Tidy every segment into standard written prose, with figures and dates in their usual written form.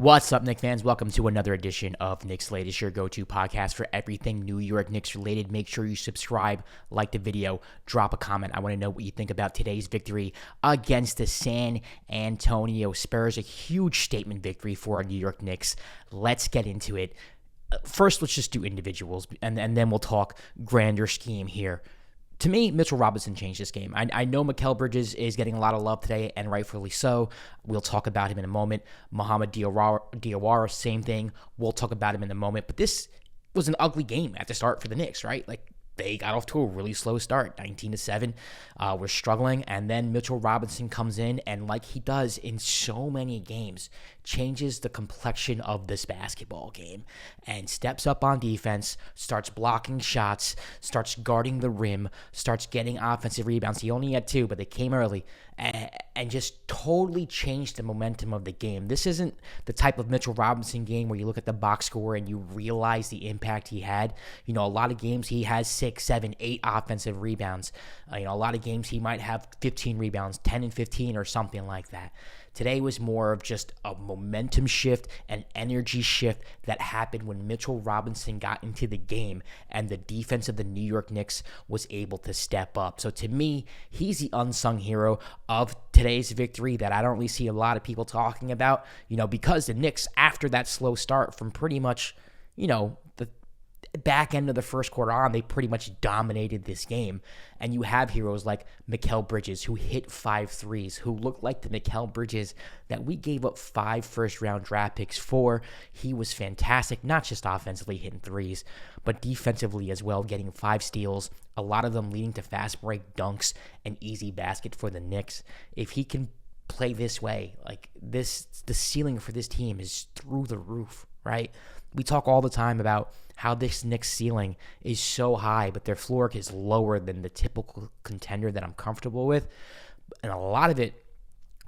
What's up, Knicks fans? Welcome to another edition of Knicks Latest, your go-to podcast for everything New York Knicks related. Make sure you subscribe, like the video, drop a comment. I want to know what you think about today's victory against the San Antonio Spurs. A huge statement victory for our New York Knicks. Let's get into it. First, let's just do individuals, and then we'll talk grander scheme here. To me, Mitchell Robinson changed this game. I know Mikal Bridges is getting a lot of love today, and rightfully so. We'll talk about him in a moment. Mohamed Diawara, same thing. We'll talk about him in a moment. But this was an ugly game at the start for the Knicks, right? They got off to a really slow start, 19-7. We're struggling, and then Mitchell Robinson comes in, and like he does in so many games, changes the complexion of this basketball game and steps up on defense, starts blocking shots, starts guarding the rim, starts getting offensive rebounds. He only had 2, but they came early, and just totally changed the momentum of the game. This isn't the type of Mitchell Robinson game where you look at the box score and you realize the impact he had. A lot of games he has 6, 7, 8 offensive rebounds. A lot of games he might have 15 rebounds, 10 and 15 or something like that. Today was more of just a momentum shift, an energy shift that happened when Mitchell Robinson got into the game and the defense of the New York Knicks was able to step up. So to me, he's the unsung hero of today's victory that I don't really see a lot of people talking about, because the Knicks, after that slow start from pretty much, the back end of the first quarter on, they pretty much dominated this game. And you have heroes like Mikal Bridges, who hit 5 threes, who looked like the Mikal Bridges that we gave up 5 first-round draft picks for. He was fantastic, not just offensively hitting threes, but defensively as well, getting 5 steals, a lot of them leading to fast break dunks and easy basket for the Knicks. If he can play this way, the ceiling for this team is through the roof, right? We talk all the time about how this Knicks ceiling is so high, but their floor is lower than the typical contender that I'm comfortable with. And a lot of it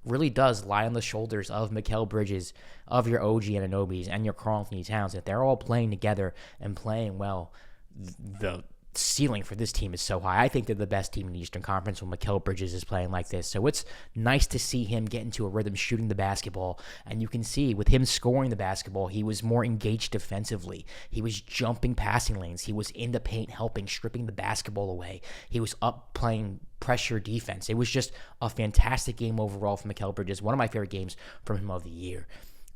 really does lie on the shoulders of Mikal Bridges, of your OG Anunobys, and your Karl-Anthony Towns. If they're all playing together and playing well, the ceiling for this team is so high. I think they're the best team in the Eastern Conference when Mikal Bridges is playing like this. So it's nice to see him get into a rhythm shooting the basketball. And you can see with him scoring the basketball, he was more engaged defensively. He was jumping passing lanes. He was in the paint helping, stripping the basketball away. He was up playing pressure defense. It was just a fantastic game overall from Mikal Bridges. One of my favorite games from him of the year.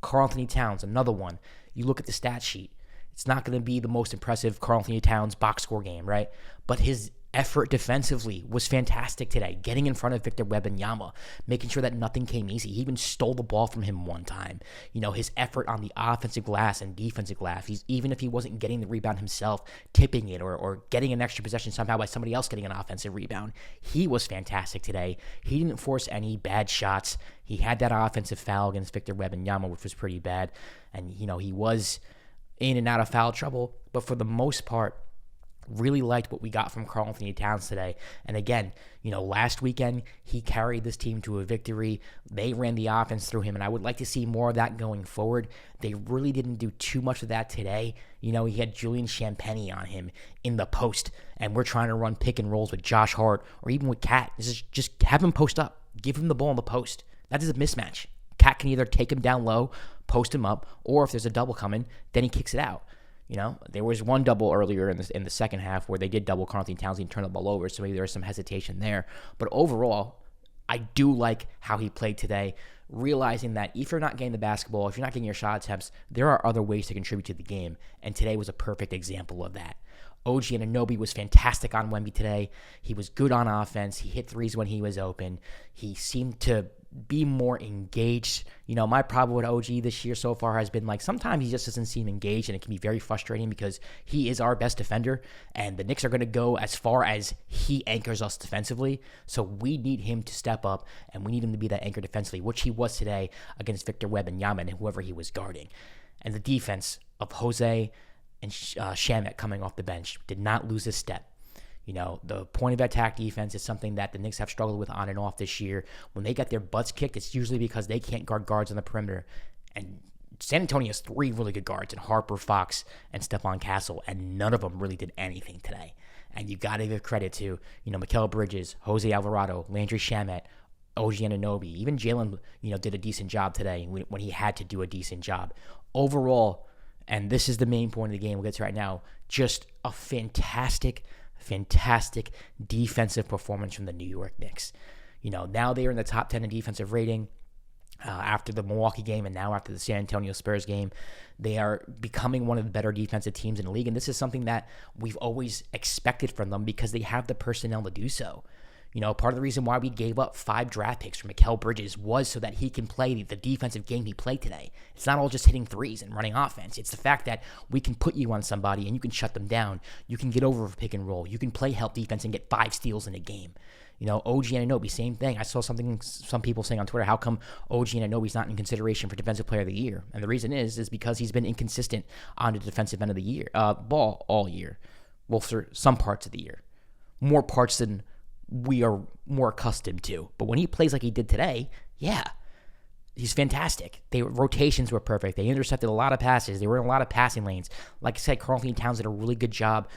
Karl-Anthony Towns, another one. You look at the stat sheet. It's not going to be the most impressive Karl-Anthony Towns box score game, right? But his effort defensively was fantastic today, getting in front of Victor Wembanyama, making sure that nothing came easy. He even stole the ball from him one time. His effort on the offensive glass and defensive glass, even if he wasn't getting the rebound himself, tipping it or getting an extra possession somehow by somebody else getting an offensive rebound, he was fantastic today. He didn't force any bad shots. He had that offensive foul against Victor Wembanyama, which was pretty bad. And, he was in and out of foul trouble, but for the most part, really liked what we got from Karl-Anthony Towns today. And again, last weekend, he carried this team to a victory. They ran the offense through him, and I would like to see more of that going forward. They really didn't do too much of that today. He had Julian Champagnie on him in the post, and we're trying to run pick and rolls with Josh Hart or even with Cat. This is just have him post up. Give him the ball in the post. That is a mismatch. Cat can either take him down low, post him up, or if there's a double coming, then he kicks it out. There was one double earlier in the second half where they did double Karl-Anthony Towns and turn the ball over, so maybe there was some hesitation there. But overall, I do like how he played today, realizing that if you're not getting the basketball, if you're not getting your shot attempts, there are other ways to contribute to the game, and today was a perfect example of that. OG Anunoby was fantastic on Wemby today. He was good on offense. He hit threes when he was open. He seemed to be more engaged. My problem with OG this year so far has been sometimes he just doesn't seem engaged, and it can be very frustrating because he is our best defender, and the Knicks are going to go as far as he anchors us defensively. So we need him to step up, and we need him to be that anchor defensively, which he was today against Victor Wembanyama and whoever he was guarding. And the defense of Jose and Shamet coming off the bench did not lose a step. The point of attack defense is something that the Knicks have struggled with on and off this year. When they get their butts kicked, it's usually because they can't guard guards on the perimeter. And San Antonio has 3 really good guards in Harper, Fox, and Stephon Castle, and none of them really did anything today. And you got to give credit to, Mikal Bridges, Jose Alvarado, Landry Shamet, OG Anunoby, even Jalen, did a decent job today when he had to do a decent job. Overall, and this is the main point of the game, we'll get to right now, just a fantastic defensive performance from the New York Knicks. Now they are in the top 10 in defensive rating. After the Milwaukee game and now after the San Antonio Spurs game, they are becoming one of the better defensive teams in the league. And this is something that we've always expected from them because they have the personnel to do so. Part of the reason why we gave up 5 draft picks for Mikal Bridges was so that he can play the defensive game he played today. It's not all just hitting threes and running offense. It's the fact that we can put you on somebody and you can shut them down. You can get over a pick and roll. You can play help defense and get 5 steals in a game. OG Anunoby, same thing. I saw some people saying on Twitter, how come OG Anunoby's not in consideration for Defensive Player of the Year? And the reason is because he's been inconsistent on the defensive end of the year, ball all year. Well, for some parts of the year. More parts than we are more accustomed to. But when he plays like he did today, yeah, he's fantastic. Rotations were perfect. They intercepted a lot of passes. They were in a lot of passing lanes. Like I said, Karl-Anthony Towns did a really good job,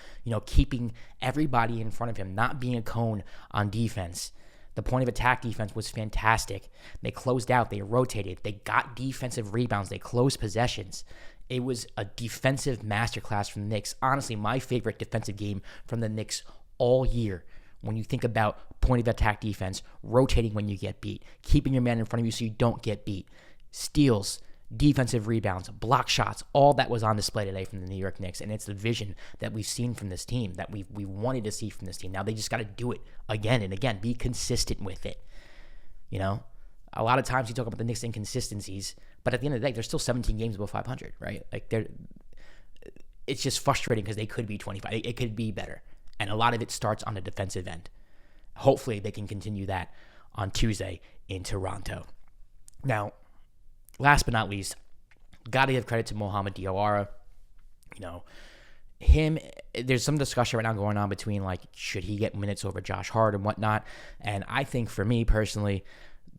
keeping everybody in front of him, not being a cone on defense. The point of attack defense was fantastic. They closed out. They rotated. They got defensive rebounds. They closed possessions. It was a defensive masterclass from the Knicks. Honestly, my favorite defensive game from the Knicks all year. When you think about point of attack defense, rotating when you get beat, keeping your man in front of you so you don't get beat, steals, defensive rebounds, block shots, all that was on display today from the New York Knicks. And it's the vision that we've seen from this team, that we wanted to see from this team. Now they just got to do it again and again, be consistent with it. A lot of times you talk about the Knicks' inconsistencies, but at the end of the day, they're still 17 games above 500, right? It's just frustrating because they could be 25. It could be better. And a lot of it starts on the defensive end. Hopefully they can continue that on Tuesday in Toronto. Now, last but not least, got to give credit to Mohamed Diawara. There's some discussion right now going on between, should he get minutes over Josh Hart and whatnot. And I think for me personally,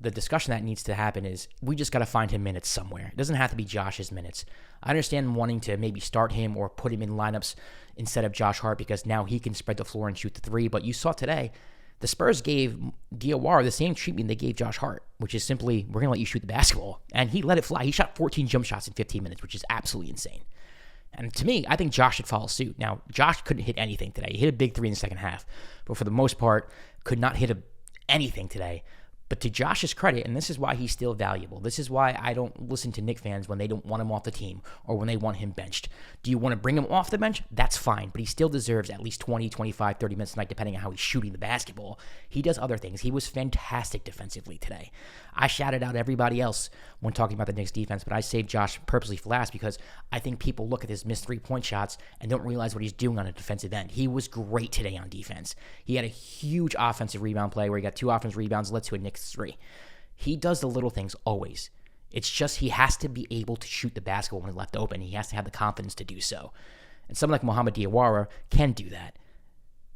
the discussion that needs to happen is we just got to find him minutes somewhere. It doesn't have to be Josh's minutes. I understand wanting to maybe start him or put him in lineups instead of Josh Hart because now he can spread the floor and shoot the three. But you saw today, the Spurs gave Diawara the same treatment they gave Josh Hart, which is simply, we're going to let you shoot the basketball. And he let it fly. He shot 14 jump shots in 15 minutes, which is absolutely insane. And to me, I think Josh should follow suit. Now, Josh couldn't hit anything today. He hit a big three in the second half, but for the most part, could not hit anything today. But to Josh's credit, and this is why he's still valuable, this is why I don't listen to Knicks fans when they don't want him off the team or when they want him benched. Do you want to bring him off the bench? That's fine, but he still deserves at least 20, 25, 30 minutes a night, depending on how he's shooting the basketball. He does other things. He was fantastic defensively today. I shouted out everybody else when talking about the Knicks defense, but I saved Josh purposely for last because I think people look at his missed three-point shots and don't realize what he's doing on a defensive end. He was great today on defense. He had a huge offensive rebound play where he got 2 offensive rebounds, led to a Knicks 3. He does the little things always. It's just he has to be able to shoot the basketball when it's left open. He has to have the confidence to do so. And someone like Mohamed Diawara can do that.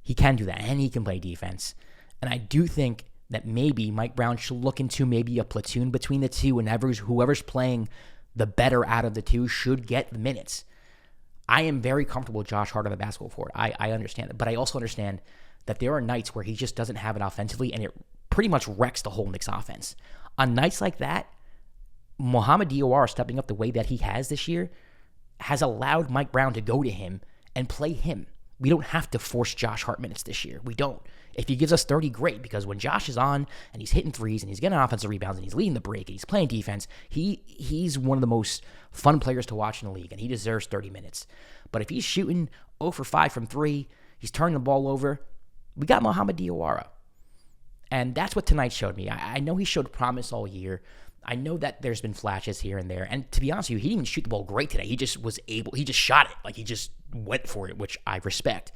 He can do that, and he can play defense. And I do think that maybe Mike Brown should look into maybe a platoon between the two, and whoever's playing the better out of the two should get the minutes. I am very comfortable with Josh Hart on the basketball court. I understand it. But I also understand that there are nights where he just doesn't have it offensively, and it pretty much wrecks the whole Knicks offense. On nights like that, Mohamed Diawara stepping up the way that he has this year has allowed Mike Brown to go to him and play him. We don't have to force Josh Hart minutes this year. We don't. If he gives us 30, great, because when Josh is on and he's hitting threes and he's getting offensive rebounds and he's leading the break and he's playing defense, he's one of the most fun players to watch in the league, and he deserves 30 minutes. But if he's shooting 0 for 5 from 3, he's turning the ball over, we got Mohamed Diawara. And that's what tonight showed me. I know he showed promise all year. I know that there's been flashes here and there. And to be honest with you, he didn't even shoot the ball great today. He just shot it. He just went for it, which I respect.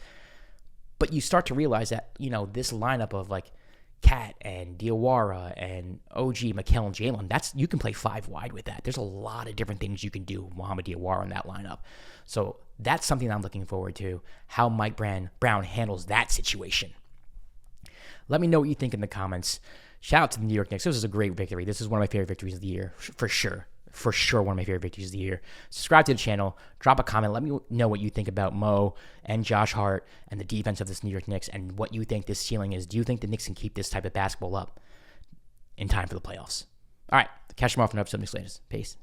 But you start to realize that, this lineup of Cat and Diawara and OG, Mikal, and Jalen, you can play 5 wide with that. There's a lot of different things you can do with Mohamed Diawara in that lineup. So that's something I'm looking forward to, how Mike Brown handles that situation. Let me know what you think in the comments. Shout out to the New York Knicks. This was a great victory. This is one of my favorite victories of the year, for sure. For sure, one of my favorite victories of the year. Subscribe to the channel. Drop a comment. Let me know what you think about Mo and Josh Hart and the defense of this New York Knicks and what you think this ceiling is. Do you think the Knicks can keep this type of basketball up? in time for the playoffs. All right, catch you tomorrow for an episode of Knicks Latest. Peace.